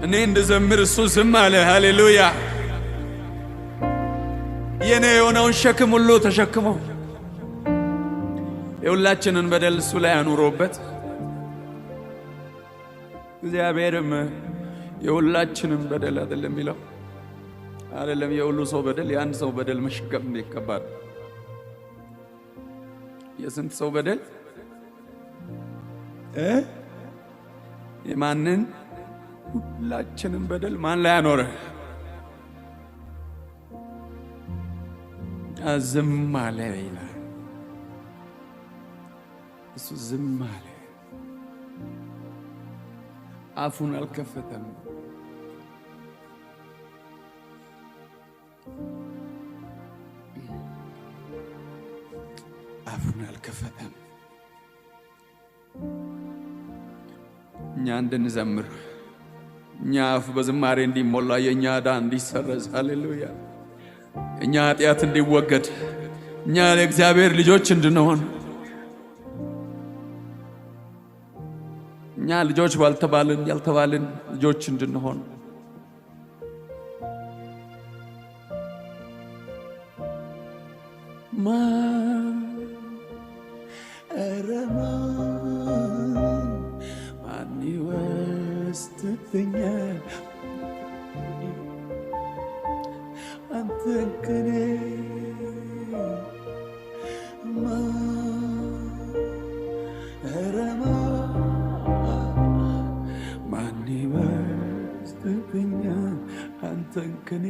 እኔ እንድዘምር እሱ ዝም አለ። ሃሌሉያ። የኔ የሆነውን ሸክም ሁሉ ተሸክሞ የሁላችንን በደል እሱ ላይ አኑሮበት እግዚአብሔርም የሁላችንን በደል አይደለም የሚለው አይደለም የሁሉ ሰው በደል የአንድ ሰው በደል መሸከም ይከብዳል። የስንት ሰው በደል የማንን ሁላችንን በደል ማን ላይ አኖረ? ዝም አለ ይላል። እሱ ዝም አለ፣ አፉን አልከፈተም። አፉን አልከፈተም። እኛ እንድንዘምር እኛ አፍ በዝማሬ እንዲሞላ የእኛ ዕዳ እንዲሰረዝ ሃሌሉያ እኛ ኃጢአት እንዲወገድ እኛ ለእግዚአብሔር ልጆች እንድንሆን እኛ ልጆች ባልተባልን ያልተባልን ልጆች እንድንሆን ማን ይወስድብኛል አንተን ከኔ ማን ይወስድብኛል አንተን ከኔ